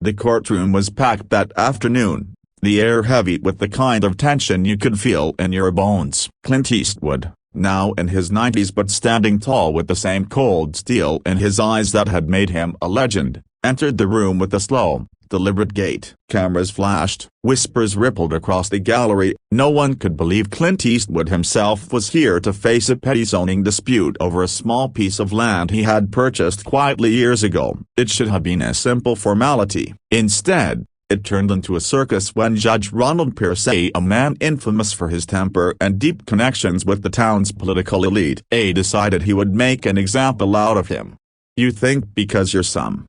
The courtroom was packed that afternoon, the air heavy with the kind of tension you could feel in your bones. Clint Eastwood, now in his 90s but standing tall with the same cold steel in his eyes that had made him a legend, entered the room with a slow, deliberate gait. Cameras flashed, whispers rippled across the gallery. No one could believe Clint Eastwood himself was here to face a petty zoning dispute over a small piece of land he had purchased quietly years ago. It should have been a simple formality. Instead, it turned into a circus when Judge Ronald Pierce, a man infamous for his temper and deep connections with the town's political elite, decided he would make an example out of him. "You think because you're some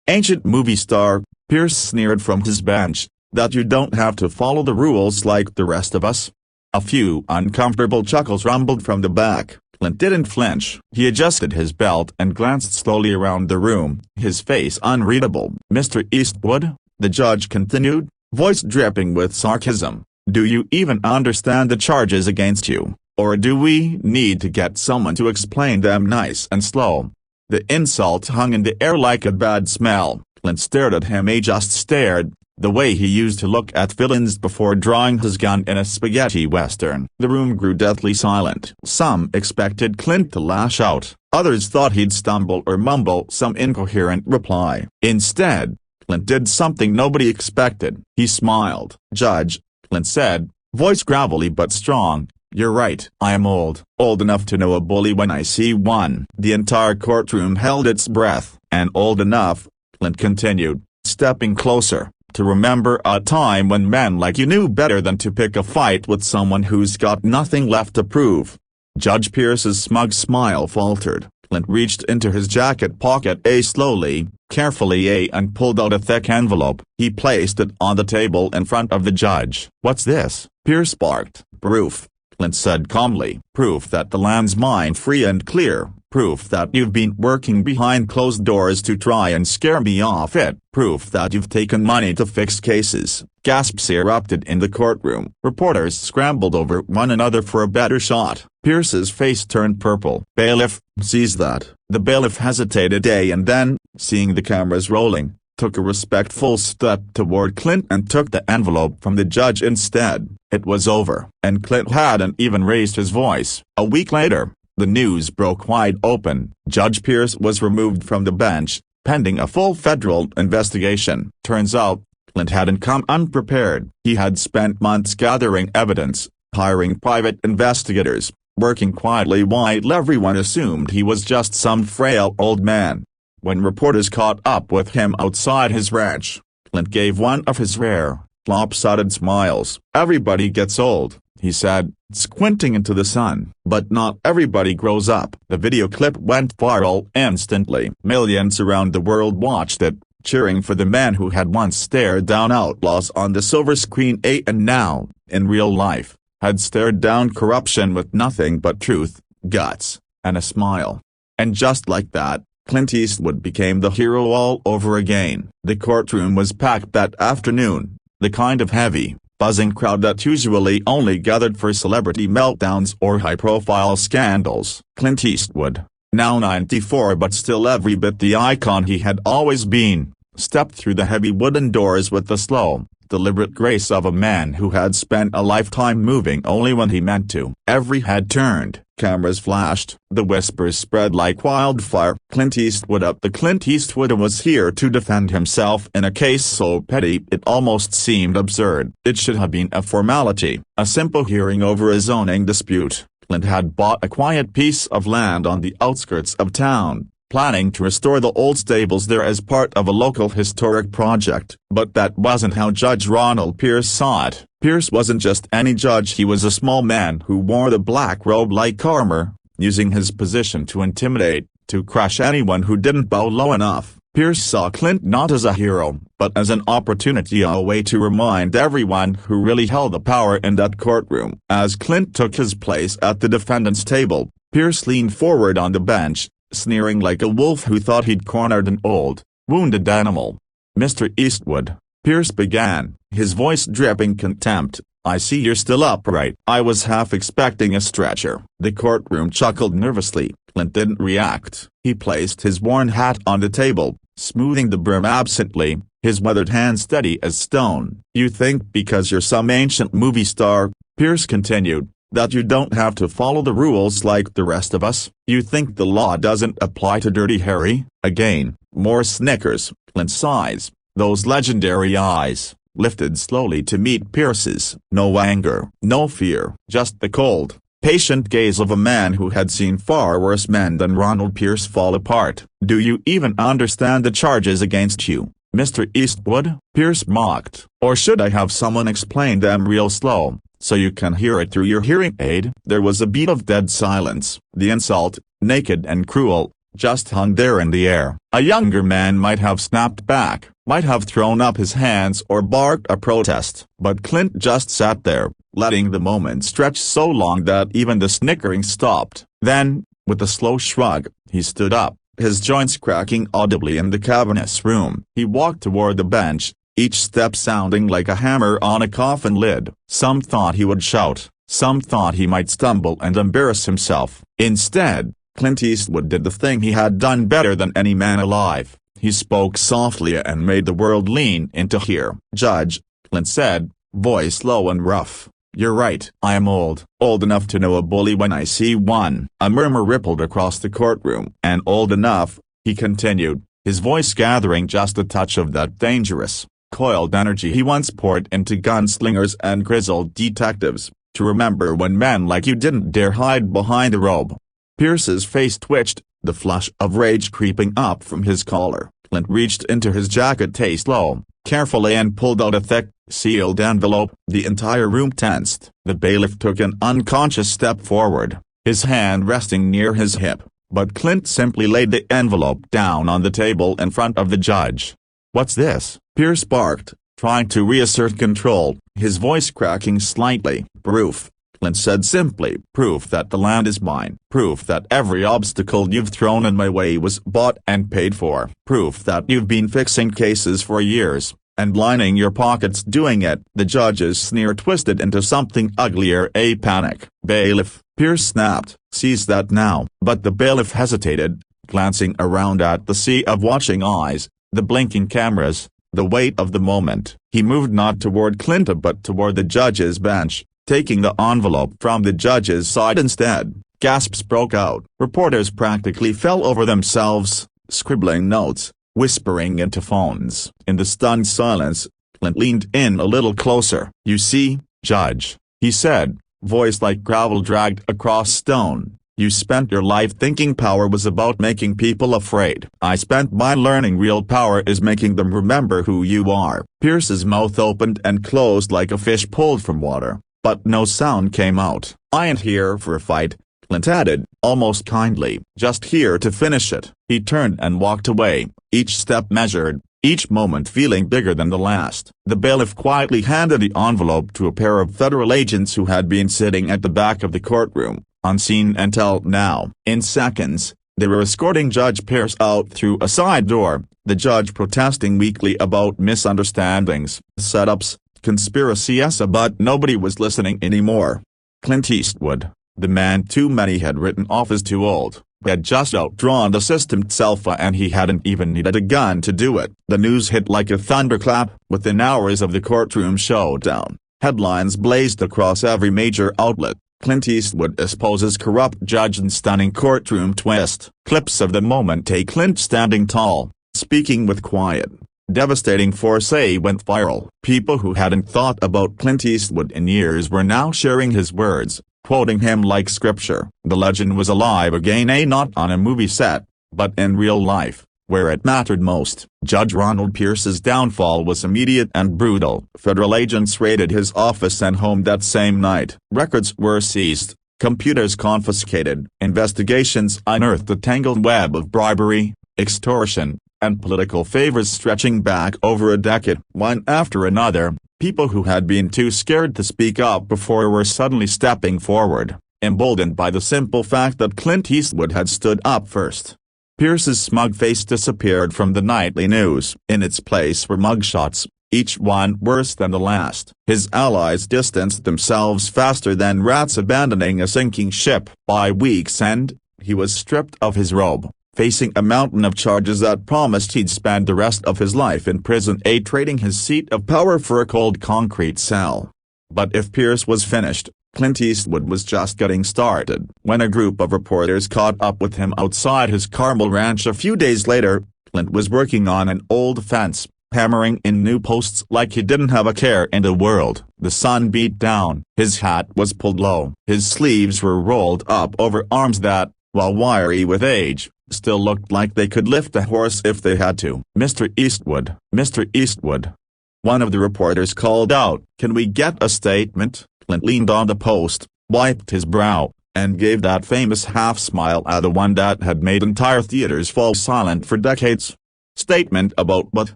ancient movie star," Pierce sneered from his bench, "that you don't have to follow the rules like the rest of us?" A few uncomfortable chuckles rumbled from the back. Clint didn't flinch. He adjusted his belt and glanced slowly around the room, his face unreadable. "Mr. Eastwood," the judge continued, voice dripping with sarcasm, "do you even understand the charges against you, or do we need to get someone to explain them nice and slow?" The insult hung in the air like a bad smell. Clint stared at him. He just stared, the way he used to look at villains before drawing his gun in a spaghetti western. The room grew deathly silent. Some expected Clint to lash out, others thought he'd stumble or mumble some incoherent reply. Instead, Clint did something nobody expected. He smiled. "Judge," Clint said, voice gravelly but strong, "you're right. I am old enough to know a bully when I see one." The entire courtroom held its breath. "And old enough," Clint continued, stepping closer, "to remember a time when men like you knew better than to pick a fight with someone who's got nothing left to prove." Judge Pierce's smug smile faltered. Clint reached into his jacket pocket slowly, carefully and pulled out a thick envelope. He placed it on the table in front of the judge. "What's this?" Pierce barked. "Proof," Clint said calmly. "Proof that the land's mine free and clear. Proof that you've been working behind closed doors to try and scare me off it. Proof that you've taken money to fix cases." Gasps erupted in the courtroom. Reporters scrambled over one another for a better shot. Pierce's face turned purple. "Bailiff, seize that." The bailiff hesitated and then, seeing the cameras rolling, took a respectful step toward Clint and took the envelope from the judge instead. It was over, and Clint hadn't even raised his voice. A week later, the news broke wide open. Judge Pierce was removed from the bench, pending a full federal investigation. Turns out, Clint hadn't come unprepared. He had spent months gathering evidence, hiring private investigators, working quietly while everyone assumed he was just some frail old man. When reporters caught up with him outside his ranch, Clint gave one of his rare, lopsided smiles. "Everybody gets old," he said, squinting into the sun. "But not everybody grows up." The video clip went viral instantly. Millions around the world watched it, cheering for the man who had once stared down outlaws on the silver screen and now, in real life, had stared down corruption with nothing but truth, guts, and a smile. And just like that, Clint Eastwood became the hero all over again. The courtroom was packed that afternoon, the kind of heavy, buzzing crowd that usually only gathered for celebrity meltdowns or high-profile scandals. Clint Eastwood, now 94 but still every bit the icon he had always been, stepped through the heavy wooden doors with the slow, deliberate grace of a man who had spent a lifetime moving only when he meant to. Every head turned, cameras flashed, the whispers spread like wildfire. Clint Eastwood up. The Clint Eastwood was here to defend himself in a case so petty it almost seemed absurd. It should have been a formality, a simple hearing over a zoning dispute. Clint had bought a quiet piece of land on the outskirts of town, planning to restore the old stables there as part of a local historic project. But that wasn't how Judge Ronald Pierce saw it. Pierce wasn't just any judge. He was a small man who wore the black robe like armor, using his position to intimidate, to crush anyone who didn't bow low enough. Pierce saw Clint not as a hero, but as an opportunity, a way to remind everyone who really held the power in that courtroom. As Clint took his place at the defendant's table, Pierce leaned forward on the bench, sneering like a wolf who thought he'd cornered an old, wounded animal. "Mr. Eastwood," Pierce began, his voice dripping contempt, I see you're still upright." I was half expecting a stretcher. The courtroom chuckled nervously. Clint didn't react. He placed his worn hat on the table, smoothing the brim absently, his weathered hand steady as stone. "You think because you're some ancient movie star," Pierce continued, "that you don't have to follow the rules like the rest of us? You think the law doesn't apply to Dirty Harry?" Again, more snickers. Clint's eyes, those legendary eyes, lifted slowly to meet Pierce's. No anger, no fear, just the cold, patient gaze of a man who had seen far worse men than Ronald Pierce fall apart. "Do you even understand the charges against you, Mr. Eastwood?" Pierce mocked. "Or should I have someone explain them real slow, so you can hear it through your hearing aid?" There was a beat of dead silence. The insult, naked and cruel, just hung there in the air. A younger man might have snapped back, might have thrown up his hands or barked a protest. But Clint just sat there, letting the moment stretch so long that even the snickering stopped. Then, with a slow shrug, he stood up, his joints cracking audibly in the cavernous room. He walked toward the bench, each step sounding like a hammer on a coffin lid. Some thought he would shout, some thought he might stumble and embarrass himself. Instead, Clint Eastwood did the thing he had done better than any man alive. He spoke softly and made the world lean in to hear. "Judge," Clint said, voice low and rough, "you're right. I am old enough to know a bully when I see one." A murmur rippled across the courtroom. "And old enough," he continued, his voice gathering just a touch of that dangerous, coiled energy he once poured into gunslingers and grizzled detectives, "to remember when men like you didn't dare hide behind a robe." Pierce's face twitched, the flush of rage creeping up from his collar. Clint reached into his jacket low, carefully and pulled out a thick, sealed envelope. The entire room tensed. The bailiff took an unconscious step forward, his hand resting near his hip, but Clint simply laid the envelope down on the table in front of the judge. "What's this?" Pierce barked, trying to reassert control, his voice cracking slightly. "Proof," Clint said simply. "Proof that the land is mine. Proof that every obstacle you've thrown in my way was bought and paid for. Proof that you've been fixing cases for years, and lining your pockets doing it." The judge's sneer twisted into something uglier, a panic. "Bailiff," Pierce snapped, "seize that now." But the bailiff hesitated, glancing around at the sea of watching eyes, the blinking cameras, the weight of the moment. He moved not toward Clint but toward the judge's bench, taking the envelope from the judge's side instead. Gasps broke out. Reporters practically fell over themselves, scribbling notes, whispering into phones. In the stunned silence, Clint leaned in a little closer. "You see, Judge," he said, voice like gravel dragged across stone, "you spent your life thinking power was about making people afraid. I spent mine learning real power is making them remember who you are." Pierce's mouth opened and closed like a fish pulled from water, but no sound came out. "I ain't here for a fight," Clint added, almost kindly, "just here to finish it." He turned and walked away, each step measured, each moment feeling bigger than the last. The bailiff quietly handed the envelope to a pair of federal agents who had been sitting at the back of the courtroom, unseen until now. In seconds, they were escorting Judge Pierce out through a side door, the judge protesting weakly about misunderstandings, setups, conspiracies, but nobody was listening anymore. Clint Eastwood, the man too many had written off as too old, had just outdrawn the system itself, and he hadn't even needed a gun to do it. The news hit like a thunderclap. Within hours of the courtroom showdown, headlines blazed across every major outlet. Clint Eastwood exposes corrupt judge in stunning courtroom twist. Clips of the moment take Clint standing tall, speaking with quiet, devastating force went viral. People who hadn't thought about Clint Eastwood in years were now sharing his words, quoting him like scripture. The legend was alive again, not on a movie set, but in real life, where it mattered most. Judge Ronald Pierce's downfall was immediate and brutal. Federal agents raided his office and home that same night. Records were seized, computers confiscated. Investigations unearthed a tangled web of bribery, extortion, and political favors stretching back over a decade. One after another, people who had been too scared to speak up before were suddenly stepping forward, emboldened by the simple fact that Clint Eastwood had stood up first. Pierce's smug face disappeared from the nightly news. In its place were mugshots, each one worse than the last. His allies distanced themselves faster than rats abandoning a sinking ship. By week's end, he was stripped of his robe, facing a mountain of charges that promised he'd spend the rest of his life in prison, trading his seat of power for a cold concrete cell. But if Pierce was finished, Clint Eastwood was just getting started. When a group of reporters caught up with him outside his Carmel ranch a few days later, Clint was working on an old fence, hammering in new posts like he didn't have a care in the world. The sun beat down, his hat was pulled low, his sleeves were rolled up over arms that, while wiry with age, still looked like they could lift a horse if they had to. "Mr. Eastwood, Mr. Eastwood," one of the reporters called out. "Can we get a statement?" Clint leaned on the post, wiped his brow, and gave that famous half-smile, the one that had made entire theaters fall silent for decades. "Statement about what?"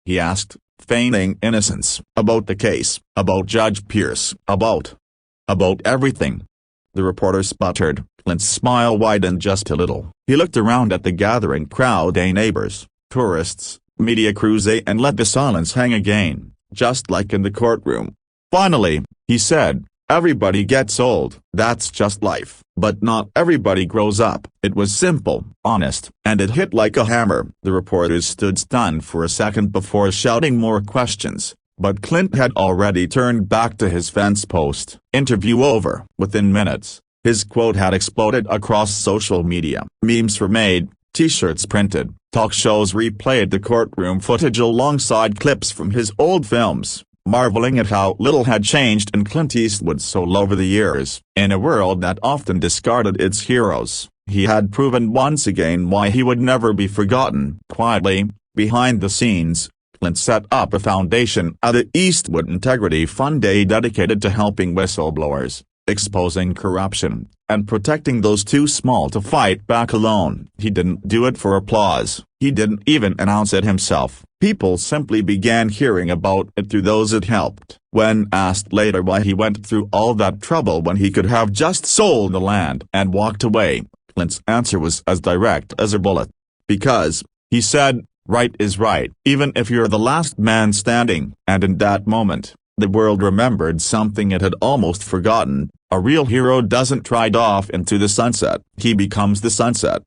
he asked, feigning innocence. "About the case, about Judge Pierce, about everything," the reporter sputtered. Clint's smile widened just a little. He looked around at the gathering crowd, neighbors, tourists, media crews, and let the silence hang again, just like in the courtroom. Finally, he said, "Everybody gets old. That's just life. But not everybody grows up." It was simple, honest, and it hit like a hammer. The reporters stood stunned for a second before shouting more questions, but Clint had already turned back to his fence post. Interview over. Within minutes, his quote had exploded across social media. Memes were made, t-shirts printed, talk shows replayed the courtroom footage alongside clips from his old films, marveling at how little had changed in Clint Eastwood's soul over the years. In a world that often discarded its heroes, he had proven once again why he would never be forgotten. Quietly, behind the scenes, Clint set up a foundation at the Eastwood Integrity Fund, dedicated to helping whistleblowers, exposing corruption, and protecting those too small to fight back alone. He didn't do it for applause. He didn't even announce it himself. People simply began hearing about it through those it helped. When asked later why he went through all that trouble when he could have just sold the land and walked away, Clint's answer was as direct as a bullet. "Because," he said, "right is right, even if you're the last man standing." And in that moment, the world remembered something it had almost forgotten. A real hero doesn't ride off into the sunset. He becomes the sunset.